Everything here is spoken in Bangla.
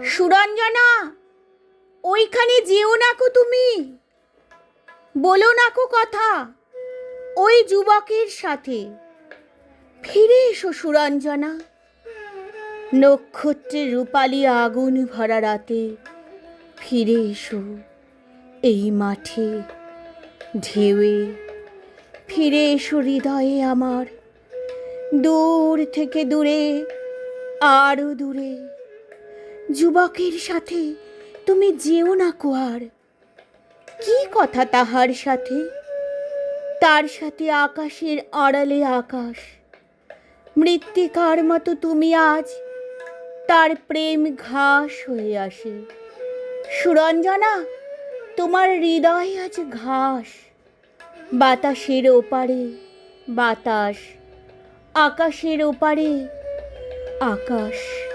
সুরঞ্জনা, ওইখানে যেও নাকো, তুমি বলো নাকো কথা ওই যুবকের সাথে। ফিরে এসো সুরঞ্জনা, নক্ষত্রের রূপালি আগুন ভরা রাতে। ফিরে এসো এই মাঠে ঢেউয়ে। ফিরে এসো হৃদয়ে আমার, দূর থেকে দূরে, আরো দূরে। যুবকের সাথে তুমি যেও না কোয়ার। কি কথা তাহার সাথে? তার সাথে আকাশের আড়ালে আকাশ। মৃত্তিকার মতো তুমি আজ তার প্রেম ঘাস হয়ে আসে। সুরঞ্জনা, তোমার হৃদয় আজ ঘাস। বাতাসের ওপারে বাতাস, আকাশের ওপারে আকাশ।